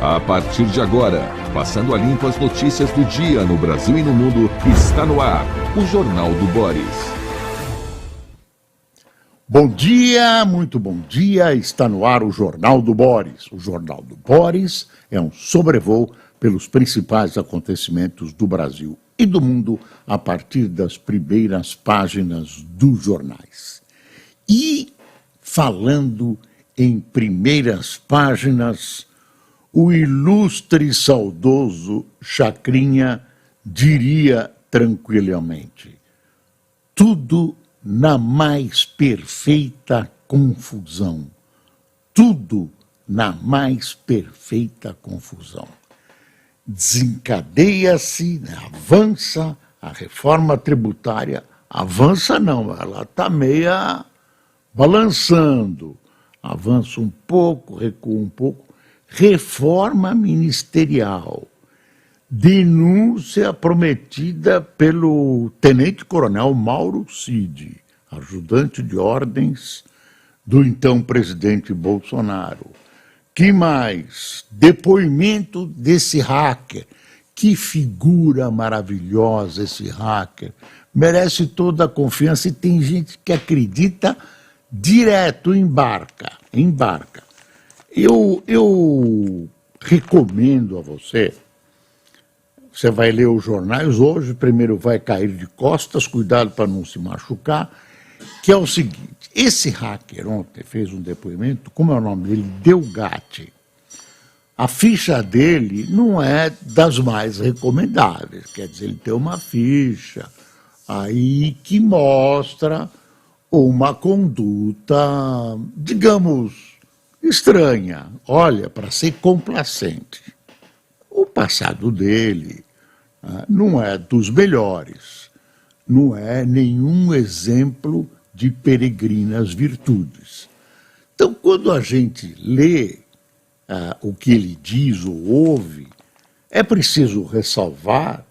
A partir de agora, passando a limpo as notícias do dia no Brasil e no mundo, está no ar o Jornal do Boris. Bom dia, muito bom dia, está no ar o Jornal do Boris. O Jornal do Boris é um sobrevoo pelos principais acontecimentos do Brasil e do mundo a partir das primeiras páginas dos jornais. E, falando em primeiras páginas, o ilustre e saudoso Chacrinha diria tranquilamente: tudo na mais perfeita confusão. Tudo na mais perfeita confusão. Desencadeia-se, avança a reforma tributária. Avança não, ela está meia balançando. Avança um pouco, recua um pouco. Reforma ministerial. Denúncia prometida pelo tenente-coronel Mauro Cid, ajudante de ordens do então presidente Bolsonaro. Que mais? Depoimento desse hacker. Que figura maravilhosa esse hacker. Merece toda a confiança e tem gente que acredita direto, embarca. Eu recomendo a você vai ler os jornais hoje, primeiro vai cair de costas, cuidado para não se machucar, que é o seguinte: esse hacker ontem fez um depoimento, como é o nome dele? Delgatti. A ficha dele não é das mais recomendáveis, quer dizer, ele tem uma ficha aí que mostra uma conduta, digamos, estranha, olha, para ser complacente. O passado dele não é dos melhores, não é nenhum exemplo de peregrinas virtudes. Então, quando a gente lê o que ele diz ou ouve, é preciso ressalvar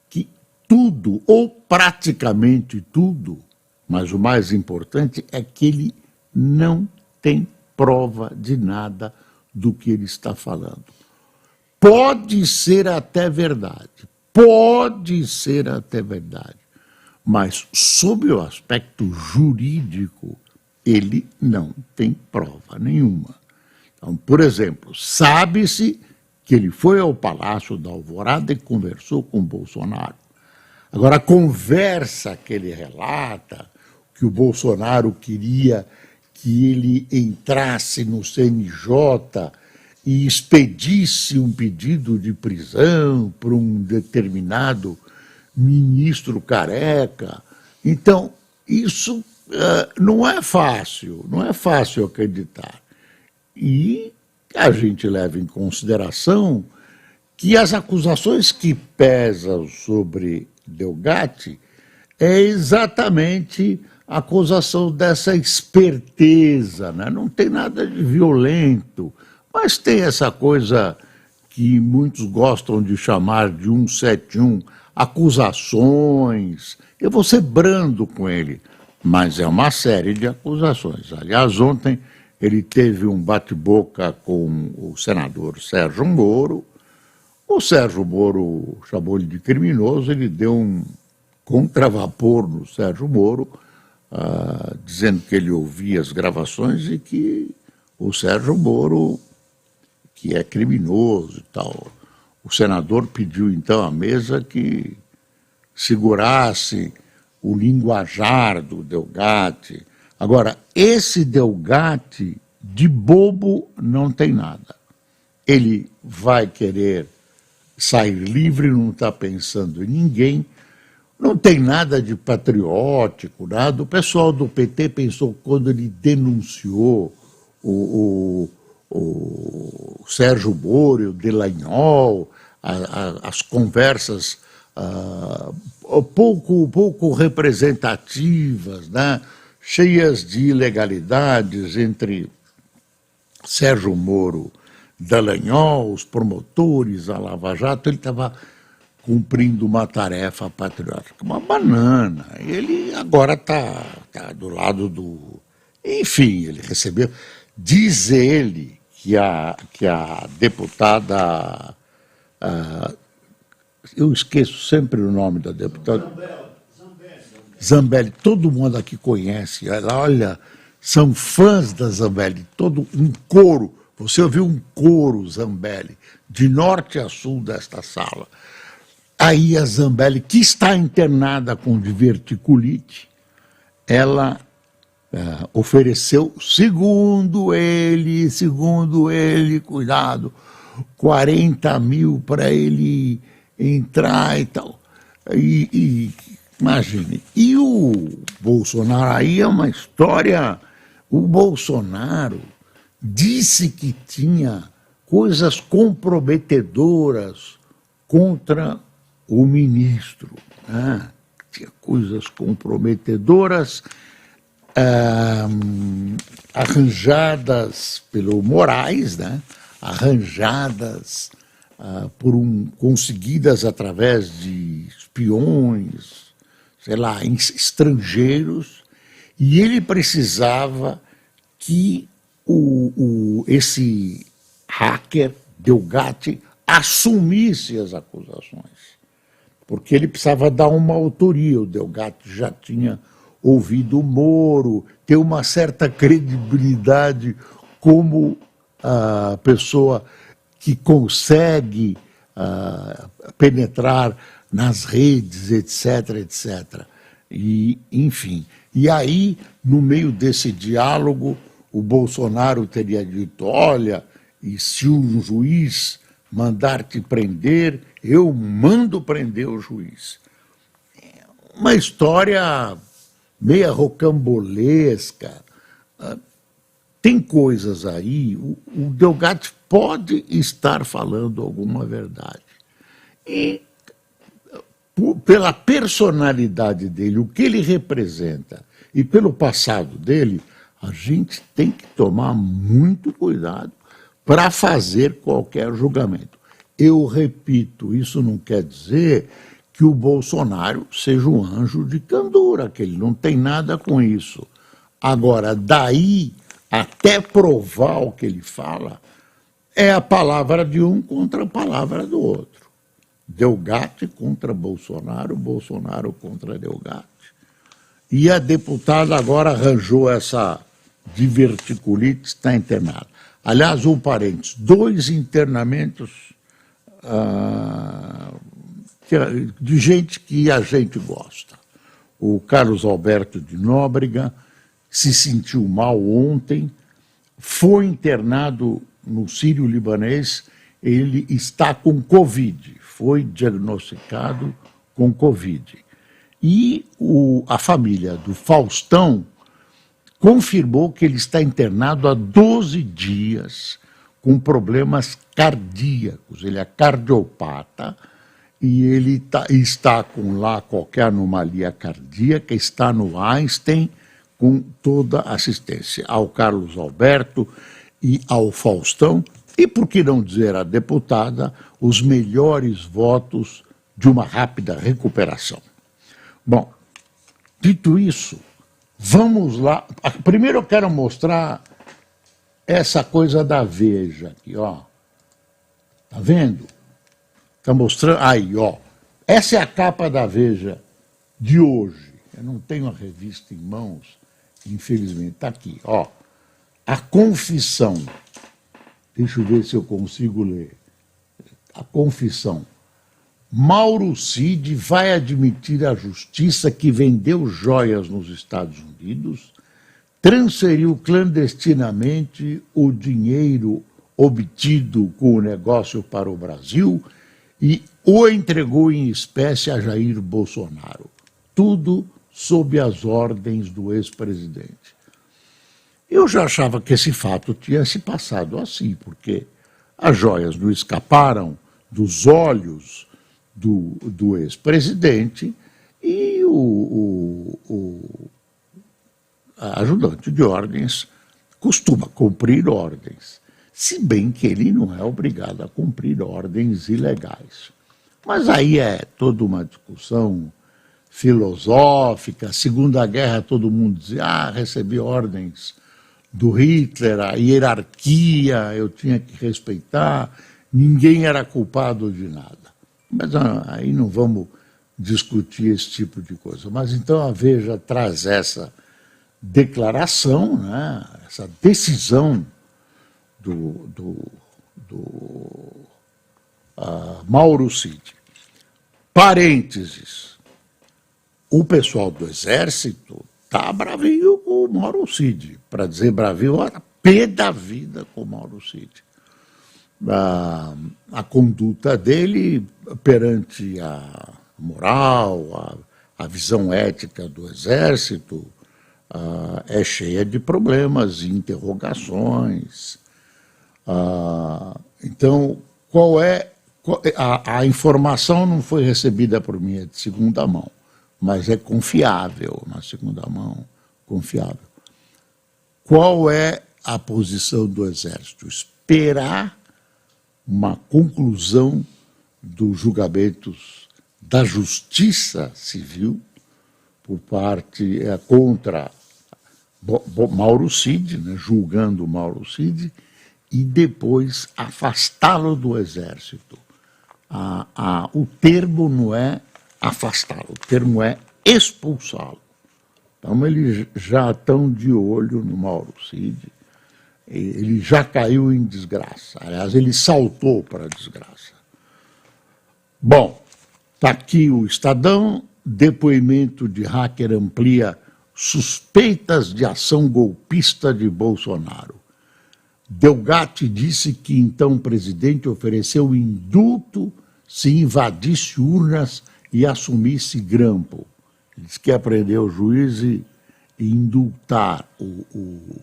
que tudo, ou praticamente tudo, mas o mais importante é que ele não tem prova de nada do que ele está falando. Pode ser até verdade, mas sob o aspecto jurídico, ele não tem prova nenhuma. Então, por exemplo, sabe-se que ele foi ao Palácio da Alvorada e conversou com Bolsonaro. Agora, a conversa que ele relata, que o Bolsonaro queria que ele entrasse no CNJ e expedisse um pedido de prisão para um determinado ministro careca. Então, isso não é fácil acreditar. E a gente leva em consideração que as acusações que pesam sobre Delgatti é exatamente a acusação dessa esperteza, né? Não tem nada de violento, mas tem essa coisa que muitos gostam de chamar de 171, acusações. Eu vou ser brando com ele, mas é uma série de acusações. Aliás, ontem ele teve um bate-boca com o senador Sérgio Moro. O Sérgio Moro chamou ele de criminoso, ele deu um contravapor no Sérgio Moro, dizendo que ele ouvia as gravações e que o Sérgio Moro, que é criminoso e tal. O senador pediu então à mesa que segurasse o linguajar do Delgatti. Agora, esse Delgatti de bobo não tem nada. Ele vai querer sair livre, não está pensando em ninguém, não tem nada de patriótico, nada. O pessoal do PT pensou quando ele denunciou o Sérgio Moro e o Dallagnol, as conversas pouco representativas, né? Cheias de ilegalidades entre Sérgio Moro, Dallagnol, os promotores, a Lava Jato. Ele estava cumprindo uma tarefa patriótica, uma banana. Ele agora está do lado do... Enfim, ele recebeu... Diz ele que a deputada, eu esqueço sempre o nome da deputada. Zambelli, todo mundo aqui conhece, ela, olha, são fãs da Zambelli, todo um coro, você ouviu um coro Zambelli, de norte a sul desta sala. Aí a Zambelli, que está internada com diverticulite, ela ofereceu, segundo ele, cuidado, 40 mil para ele entrar e tal. Imagine. E o Bolsonaro, aí é uma história. O Bolsonaro disse que tinha coisas comprometedoras contra o ministro. Né? Tinha coisas comprometedoras arranjadas pelo Moraes, né? Arranjadas conseguidas através de espiões, sei lá, estrangeiros, e ele precisava que esse hacker, Delgatti, assumisse as acusações, porque ele precisava dar uma autoria. O Delgatti já tinha ouvido o Moro, ter uma certa credibilidade como a pessoa que consegue penetrar nas redes, etc, etc. E, enfim. E aí, no meio desse diálogo, o Bolsonaro teria dito, olha, e se um juiz mandar te prender, eu mando prender o juiz. Uma história meia rocambolesca. Tem coisas aí, o Delgatti pode estar falando alguma verdade. E pela personalidade dele, o que ele representa, e pelo passado dele, a gente tem que tomar muito cuidado para fazer qualquer julgamento. Eu repito, isso não quer dizer que o Bolsonaro seja um anjo de candura, que ele não tem nada com isso. Agora, daí até provar o que ele fala, é a palavra de um contra a palavra do outro. Delgatti contra Bolsonaro, Bolsonaro contra Delgatti. E a deputada agora arranjou essa diverticulite, está internada. Aliás, um parênteses, 2 internamentos de gente que a gente gosta. O Carlos Alberto de Nóbrega se sentiu mal ontem, foi internado no Sírio-Libanês, ele está com Covid, foi diagnosticado com Covid. E a família do Faustão confirmou que ele está internado há 12 dias com problemas cardíacos, ele é cardiopata e ele está com lá qualquer anomalia cardíaca, está no Einstein com toda a assistência ao Carlos Alberto e ao Faustão, e por que não dizer à deputada, os melhores votos de uma rápida recuperação. Bom, dito isso, vamos lá. Primeiro eu quero mostrar essa coisa da Veja aqui, ó. Tá vendo? Tá mostrando, aí, ó. Essa é a capa da Veja de hoje. Eu não tenho a revista em mãos, infelizmente. Tá aqui, ó. A confissão. Deixa eu ver se eu consigo ler. A confissão. Mauro Cid vai admitir à justiça que vendeu joias nos Estados Unidos, transferiu clandestinamente o dinheiro obtido com o negócio para o Brasil e o entregou em espécie a Jair Bolsonaro. Tudo sob as ordens do ex-presidente. Eu já achava que esse fato tinha se passado assim, porque as joias não escaparam dos olhos do ex-presidente e o ajudante de ordens costuma cumprir ordens, se bem que ele não é obrigado a cumprir ordens ilegais. Mas aí é toda uma discussão filosófica. Segunda Guerra todo mundo dizia, recebi ordens do Hitler, a hierarquia, eu tinha que respeitar, ninguém era culpado de nada. Mas aí não vamos discutir esse tipo de coisa. Mas então a Veja traz essa declaração, né, essa decisão do Mauro Cid. Parênteses, o pessoal do Exército está bravio com o Mauro Cid, para dizer bravio, a pé da vida com o Mauro Cid. A conduta dele perante a moral, a visão ética do Exército é cheia de problemas e interrogações. Então, a informação não foi recebida por mim, é de segunda mão, mas é confiável, na segunda mão, confiável. Qual é a posição do Exército? Esperar uma conclusão dos julgamentos da Justiça Civil por parte contra Mauro Cid, né, julgando Mauro Cid, e depois afastá-lo do Exército. O termo não é afastá-lo, o termo é expulsá-lo. Então, eles já estão de olho no Mauro Cid, ele já caiu em desgraça, aliás, ele saltou para a desgraça. Bom, está aqui o Estadão, depoimento de hacker amplia suspeitas de ação golpista de Bolsonaro. Delgatti disse que então o presidente ofereceu indulto se invadisse urnas e assumisse grampo. Ele disse que ia prender o juiz e indultar o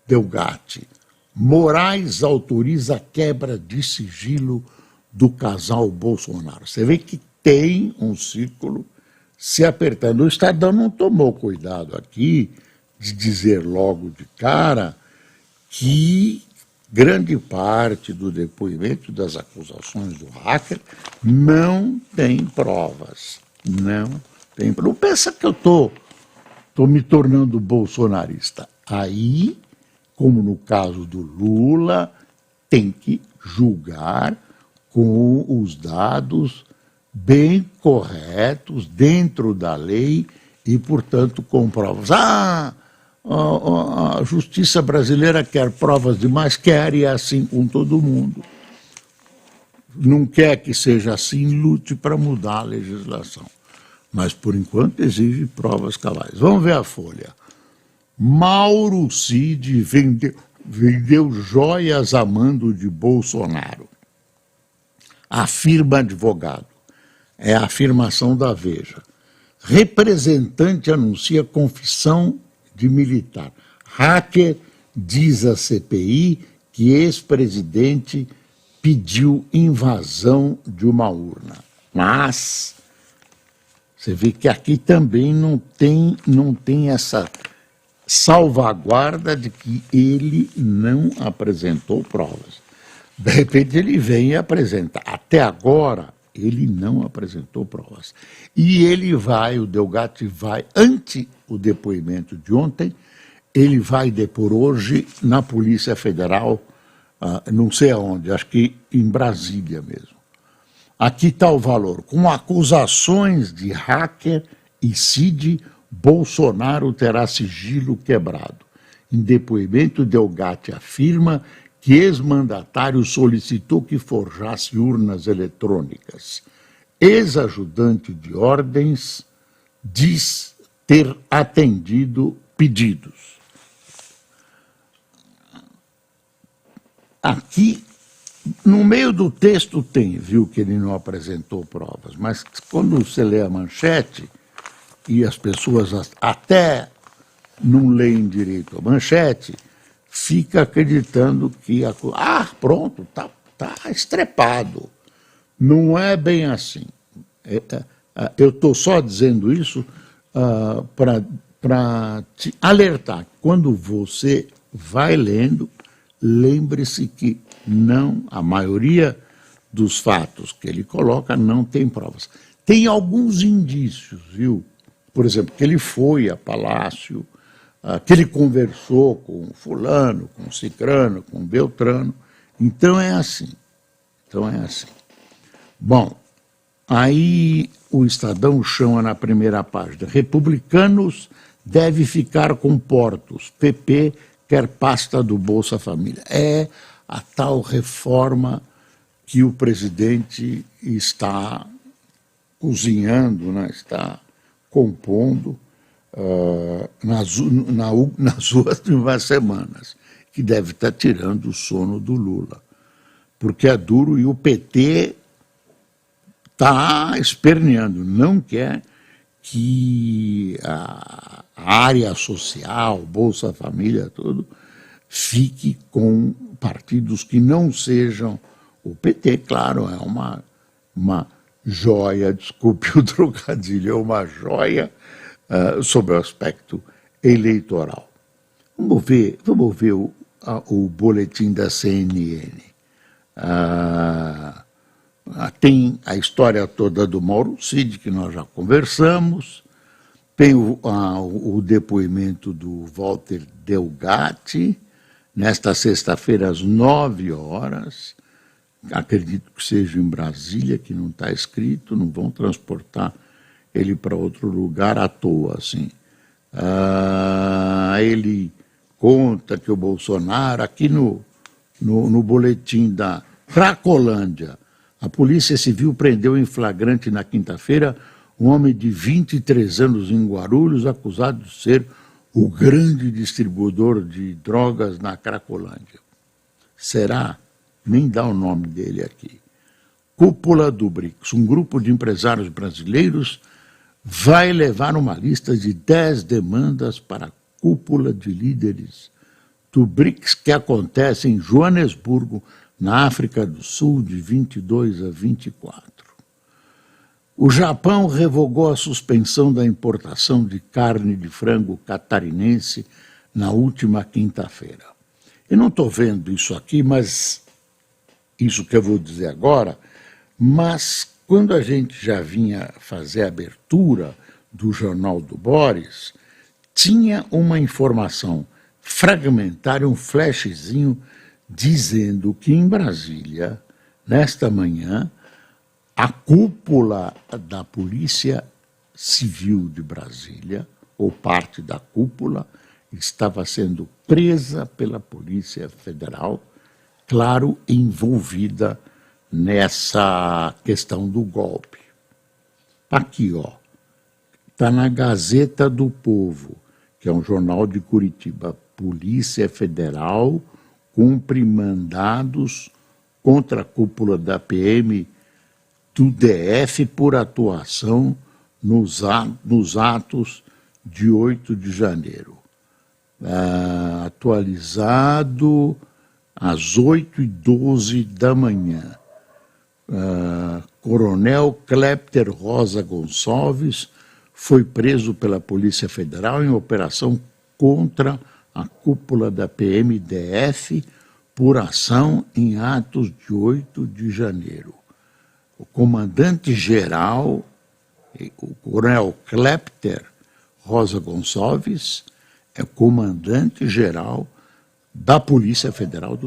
Delgatti. Moraes autoriza a quebra de sigilo do casal Bolsonaro. Você vê que tem um círculo se apertando. O Estadão não tomou cuidado aqui de dizer logo de cara que grande parte do depoimento das acusações do hacker não tem provas. Não pensa que eu estou me tornando bolsonarista. Aí, como no caso do Lula, tem que julgar com os dados bem corretos, dentro da lei e, portanto, com provas. A justiça brasileira quer provas demais, quer, e é assim com todo mundo. Não quer que seja assim, lute para mudar a legislação. Mas, por enquanto, exige provas cabais. Vamos ver a Folha. Mauro Cid vendeu joias a mando de Bolsonaro. Afirma advogado. É a afirmação da Veja. Representante anuncia confissão de militar. Hacker diz à CPI que ex-presidente pediu invasão de uma urna. Mas você vê que aqui também não tem essa salvaguarda de que ele não apresentou provas. De repente ele vem e apresenta. Até agora ele não apresentou provas. E o Delgatti vai, ante o depoimento de ontem, ele vai depor hoje na Polícia Federal, não sei aonde, acho que em Brasília mesmo. Aqui está o valor. Com acusações de hacker e Cid, Bolsonaro terá sigilo quebrado. Em depoimento, Delgatti afirma que ex-mandatário solicitou que forjasse urnas eletrônicas. Ex-ajudante de ordens diz ter atendido pedidos. Aqui, no meio do texto viu que ele não apresentou provas, mas quando você lê a manchete, e as pessoas até não leem direito a manchete, fica acreditando que pronto, tá estrepado. Não é bem assim. Eu estou só dizendo isso para te alertar. Quando você vai lendo, lembre-se que a maioria dos fatos que ele coloca não tem provas. Tem alguns indícios, viu? Por exemplo, que ele foi a Palácio que ele conversou com fulano, com cicrano, com beltrano. Então é assim. Bom, aí o Estadão chama na primeira página: republicanos deve ficar com portos, PP quer pasta do Bolsa Família. É a tal reforma que o presidente está cozinhando, né, está compondo nas últimas semanas, que deve estar tirando o sono do Lula, porque é duro e o PT está esperneando, não quer que a área social, Bolsa Família, tudo, fique com partidos que não sejam o PT. Claro, é uma joia, desculpe o trocadilho, é uma joia sobre o aspecto eleitoral. Vamos ver o boletim da CNN. Tem a história toda do Mauro Cid, que nós já conversamos, tem o depoimento do Walter Delgatti, nesta sexta-feira às 9h, acredito que seja em Brasília, que não está escrito, não vão transportar ele para outro lugar à toa, assim. Ele conta que o Bolsonaro, aqui no boletim da Cracolândia, a Polícia Civil prendeu em flagrante na quinta-feira um homem de 23 anos em Guarulhos, acusado de ser o grande distribuidor de drogas na Cracolândia. Será? Nem dá o nome dele aqui. Cúpula do BRICS, um grupo de empresários brasileiros vai levar uma lista de 10 demandas para a cúpula de líderes do BRICS, que acontece em Joanesburgo, na África do Sul, de 22 a 24. O Japão revogou a suspensão da importação de carne de frango catarinense na última quinta-feira. Eu não estou vendo isso aqui, mas isso que eu vou dizer agora, mas quando a gente já vinha fazer a abertura do Jornal do Boris, tinha uma informação fragmentária, um flashzinho, dizendo que em Brasília, nesta manhã, a cúpula da Polícia Civil de Brasília, ou parte da cúpula, estava sendo presa pela Polícia Federal, claro, envolvida nessa questão do golpe. Aqui, ó, está na Gazeta do Povo, que é um jornal de Curitiba. Polícia Federal cumpre mandados contra a cúpula da PM do DF por atuação nos atos de 8 de janeiro. Atualizado às 8h12 da manhã. Coronel Clepter Rosa Gonçalves foi preso pela Polícia Federal em operação contra a cúpula da PMDF por ação em atos de 8 de janeiro. O comandante-geral, o coronel Clepter Rosa Gonçalves, é comandante-geral da Polícia Federal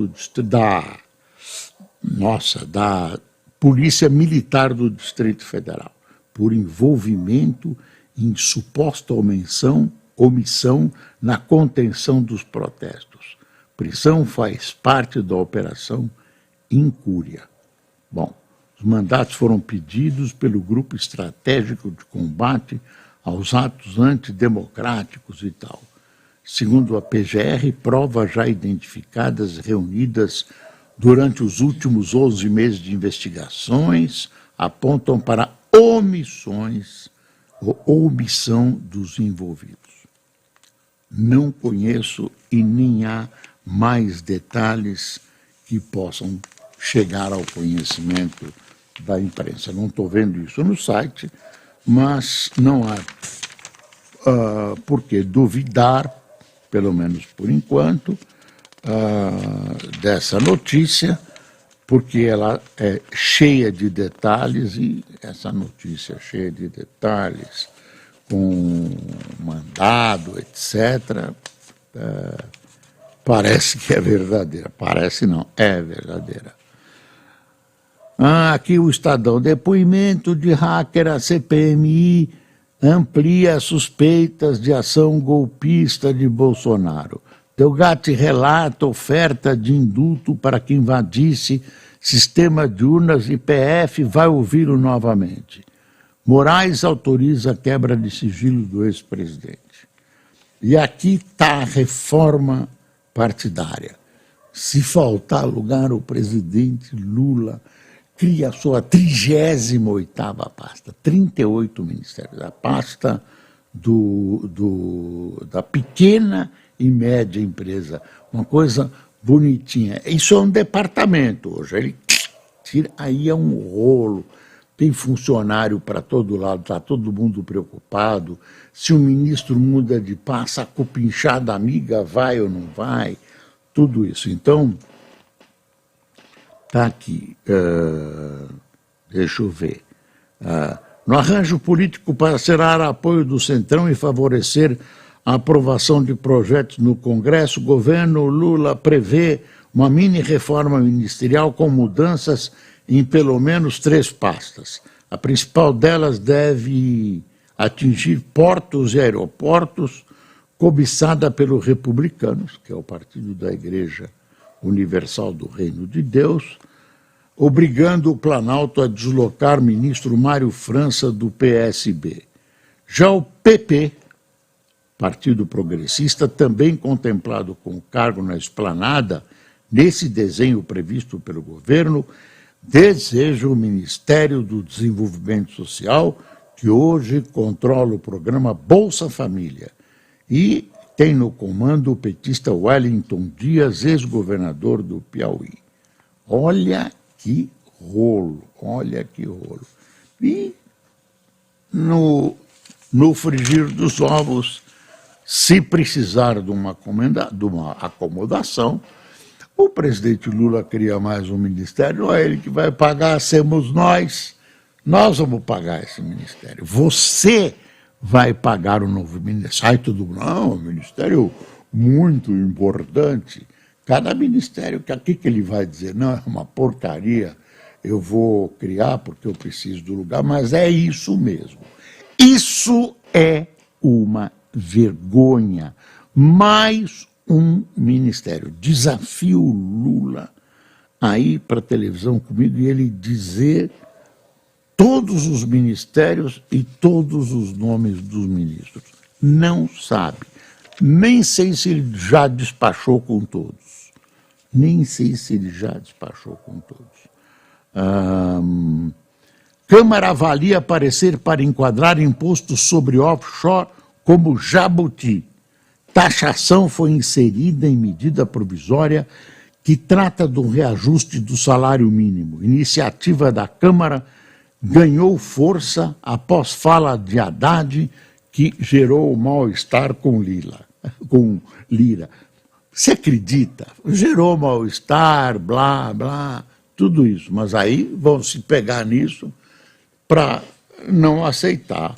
da Polícia Militar do Distrito Federal, por envolvimento em suposta omissão na contenção dos protestos. Prisão faz parte da Operação Incúria. Bom, os mandatos foram pedidos pelo Grupo Estratégico de Combate aos Atos Antidemocráticos e tal. Segundo a PGR, provas já identificadas reunidas durante os últimos 11 meses de investigações apontam para omissões ou omissão dos envolvidos. Não conheço e nem há mais detalhes que possam chegar ao conhecimento da imprensa. Não estou vendo isso no site, mas não há por que duvidar, pelo menos por enquanto, dessa notícia, porque ela é cheia de detalhes, e essa notícia cheia de detalhes, com mandado, etc., parece que é verdadeira. Parece não, é verdadeira. Aqui o Estadão. Depoimento de hacker à CPMI amplia suspeitas de ação golpista de Bolsonaro. Delgatti relata oferta de indulto para quem invadisse sistema de urnas e PF vai ouvi-lo novamente. Moraes autoriza a quebra de sigilo do ex-presidente. E aqui está a reforma partidária. Se faltar lugar, o presidente Lula cria a sua 38ª pasta, 38 ministérios, a pasta da pequena e média empresa, uma coisa bonitinha. Isso é um departamento hoje, ele tira, aí é um rolo, tem funcionário para todo lado, está todo mundo preocupado, se o ministro muda de pasta, a cupinchada amiga vai ou não vai, tudo isso. Então, está aqui, deixa eu ver, no arranjo político para acelerar apoio do Centrão e favorecer a aprovação de projetos no Congresso, o governo Lula prevê uma mini-reforma ministerial com mudanças em pelo menos 3 pastas. A principal delas deve atingir portos e aeroportos, cobiçada pelos republicanos, que é o partido da Igreja Universal do Reino de Deus, obrigando o Planalto a deslocar ministro Mário França do PSB. Já o PP, Partido Progressista, também contemplado com cargo na esplanada, nesse desenho previsto pelo governo, deseja o Ministério do Desenvolvimento Social, que hoje controla o programa Bolsa Família, e tem no comando o petista Wellington Dias, ex-governador do Piauí. Olha que rolo, olha que rolo. E no frigir dos ovos, se precisar de uma acomodação, o presidente Lula cria mais um ministério, não é ele que vai pagar, somos nós vamos pagar esse ministério. Você vai pagar o novo ministério. Sai tudo, não, um ministério muito importante. Cada ministério, aqui que ele vai dizer, não, é uma porcaria, eu vou criar porque eu preciso do lugar, mas é isso mesmo. Isso é uma vergonha. Mais um ministério. Desafio Lula a ir para a televisão comigo e ele dizer todos os ministérios e todos os nomes dos ministros. Não sabe. Nem sei se ele já despachou com todos. Nem sei se ele já despachou com todos. Câmara avalia parecer para enquadrar imposto sobre offshore como jabuti. Taxação foi inserida em medida provisória que trata do reajuste do salário mínimo. Iniciativa da Câmara ganhou força após fala de Haddad, que gerou mal-estar com Lira. Você acredita? Gerou mal-estar, blá, blá, tudo isso. Mas aí vão se pegar nisso para não aceitar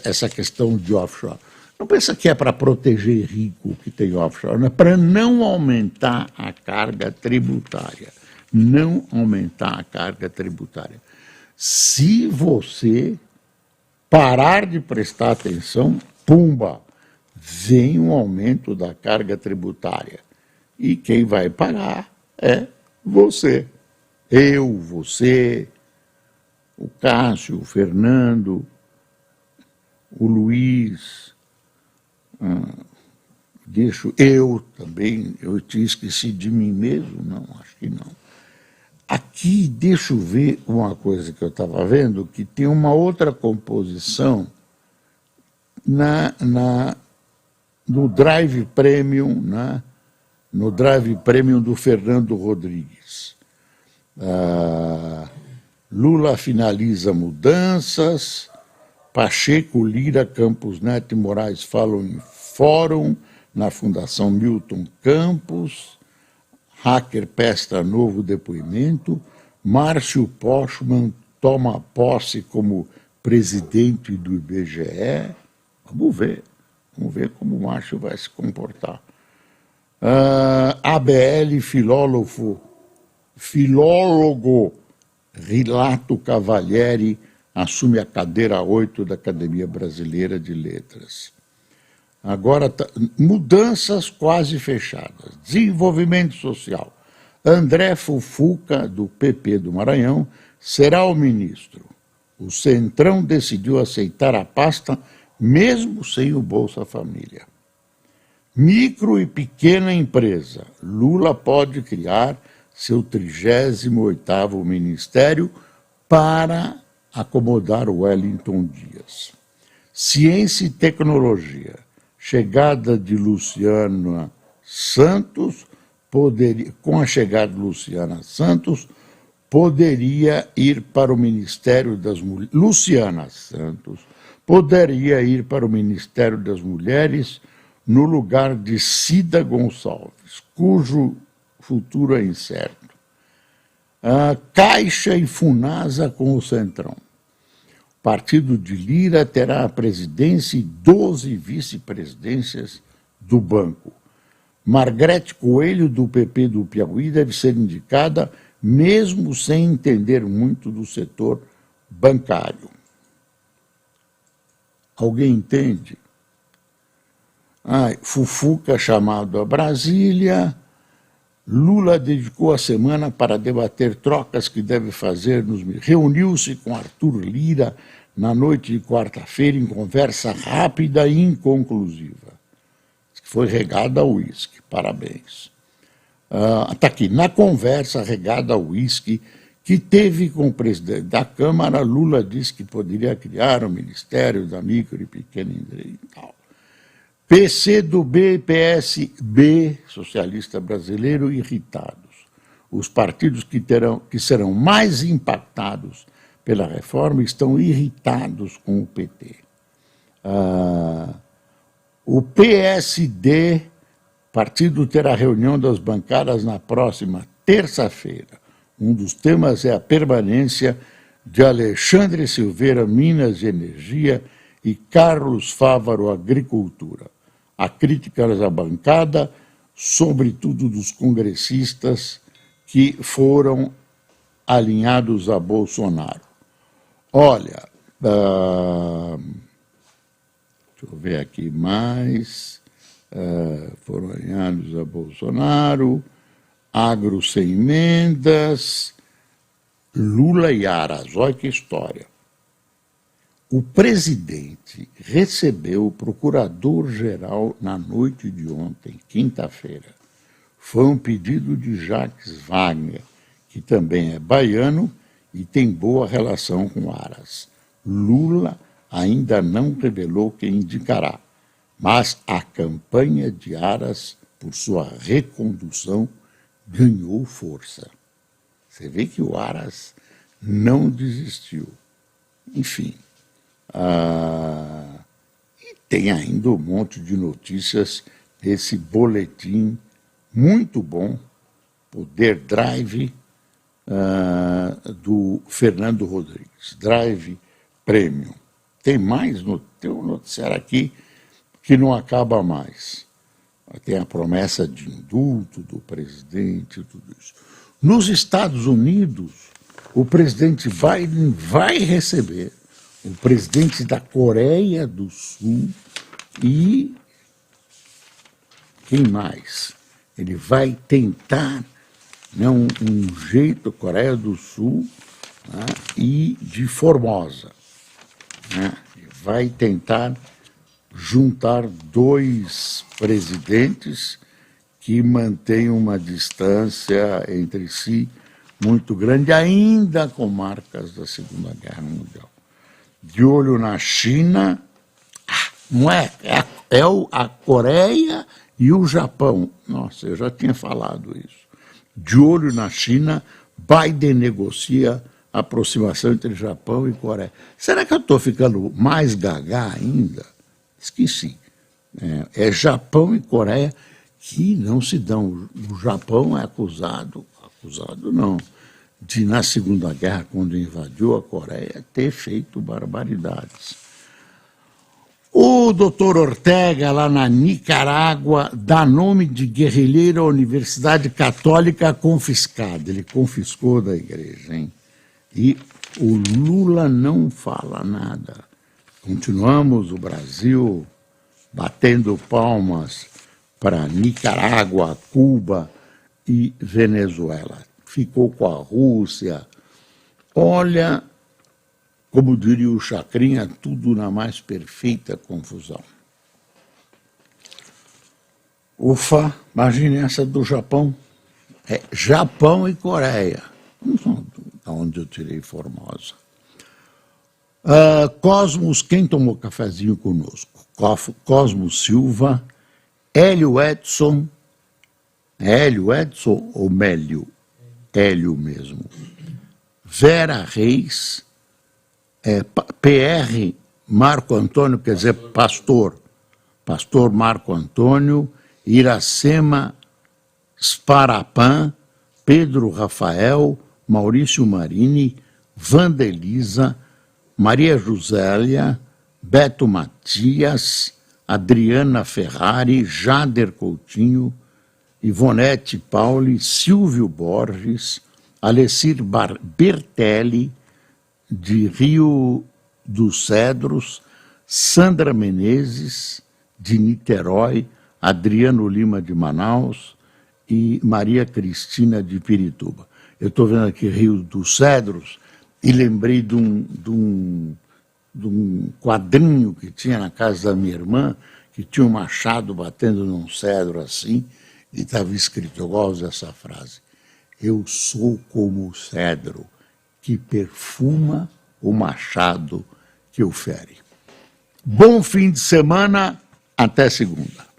essa questão de offshore. Não pensa que é para proteger rico que tem offshore, é para não aumentar a carga tributária. Não aumentar a carga tributária. Se você parar de prestar atenção, pumba, vem um aumento da carga tributária. E quem vai pagar é você. Eu, você, o Cássio, o Fernando, o Luiz, eu também, eu tinha esquecido de mim mesmo? Não, acho que não. Aqui, deixa eu ver uma coisa que eu estava vendo, que tem uma outra composição no Drive Premium, no Drive Premium do Fernando Rodrigues. Lula finaliza mudanças, Pacheco, Lira, Campos Neto e Moraes falam em fórum na Fundação Milton Campos, hacker presta novo depoimento, Márcio Postman toma posse como presidente do IBGE. Vamos ver como o macho vai se comportar. ABL filólogo Rilato Cavalieri assume a cadeira 8 da Academia Brasileira de Letras. Agora, mudanças quase fechadas. Desenvolvimento social. André Fufuca, do PP do Maranhão, será o ministro. O Centrão decidiu aceitar a pasta mesmo sem o Bolsa Família. Micro e pequena empresa. Lula pode criar seu 38º ministério para acomodar Wellington Dias. Ciência e tecnologia. Chegada de Luciana Santos, com a chegada de Luciana Santos, poderia ir para o Ministério das Mulheres. Luciana Santos poderia ir para o Ministério das Mulheres no lugar de Cida Gonçalves, cujo futuro é incerto. Caixa e Funasa com o Centrão. O partido de Lira terá a presidência e 12 vice-presidências do banco. Margarete Coelho, do PP do Piauí, deve ser indicada mesmo sem entender muito do setor bancário. Alguém entende? Fufuca chamado a Brasília. Lula dedicou a semana para debater trocas que deve fazer. Reuniu-se com Arthur Lira na noite de quarta-feira em conversa rápida e inconclusiva. Foi regada a uísque, parabéns. Está aqui, na conversa regada a uísque que teve com o presidente da Câmara, Lula disse que poderia criar o Ministério da Micro e Pequena Empresa e tal. PCdoB e PSB, socialista brasileiro, irritados. Os partidos que serão mais impactados pela reforma estão irritados com o PT. O PSD, partido terá reunião das bancadas na próxima terça-feira. Um dos temas é a permanência de Alexandre Silveira, Minas e Energia, e Carlos Fávaro, Agricultura. A crítica da bancada, sobretudo dos congressistas que foram alinhados a Bolsonaro. Olha, deixa eu ver aqui mais, foram alinhados a Bolsonaro, agro sem emendas, Lula e Aras, olha que história. O presidente recebeu o procurador-geral na noite de ontem, quinta-feira. Foi um pedido de Jacques Wagner, que também é baiano e tem boa relação com Aras. Lula ainda não revelou quem indicará, mas a campanha de Aras, por sua recondução, ganhou força. Você vê que o Aras não desistiu. Enfim. E tem ainda um monte de notícias desse boletim muito bom, Poder Drive, do Fernando Rodrigues, Drive Premium. Tem mais, tem um noticiário aqui que não acaba mais. Tem a promessa de indulto do presidente e tudo isso. Nos Estados Unidos, o presidente Biden vai receber o presidente da Coreia do Sul e quem mais? Ele vai tentar um jeito, Coreia do Sul, né, e de Formosa. Né, vai tentar juntar dois presidentes que mantêm uma distância entre si muito grande, ainda com marcas da Segunda Guerra Mundial. De olho na China, não é a Coreia e o Japão. Nossa, eu já tinha falado isso. De olho na China, Biden negocia a aproximação entre Japão e Coreia. Será que eu estou ficando mais gaga ainda? Esqueci. É Japão e Coreia que não se dão. O Japão é acusado não, de, na Segunda Guerra, quando invadiu a Coreia, ter feito barbaridades. O doutor Ortega, lá na Nicarágua, dá nome de guerrilheiro à Universidade Católica confiscada. Ele confiscou da igreja, hein? E o Lula não fala nada. Continuamos, o Brasil, batendo palmas para Nicarágua, Cuba e Venezuela. Ficou com a Rússia. Olha, como diria o Chacrinha, tudo na mais perfeita confusão. Ufa, imagine essa do Japão. É Japão e Coreia. Não são da onde eu tirei Formosa. Cosmos, quem tomou cafezinho conosco? Cosmos Silva, Hélio Edson ou Mélio? Hélio mesmo. Vera Reis, PR Marco Antônio, quer dizer, pastor Marco Antônio, Iracema Sparapan, Pedro Rafael, Maurício Marini, Vandelisa, Maria Josélia, Beto Matias, Adriana Ferrari, Jader Coutinho, Ivonete Pauli, Silvio Borges, Alessir Bertelli, de Rio dos Cedros, Sandra Menezes, de Niterói, Adriano Lima, de Manaus, e Maria Cristina, de Pirituba. Eu estou vendo aqui Rio dos Cedros e lembrei de um quadrinho que tinha na casa da minha irmã, que tinha um machado batendo num cedro assim, e estava escrito, eu gosto dessa frase, eu sou como o cedro que perfuma o machado que o fere. Bom fim de semana, até segunda.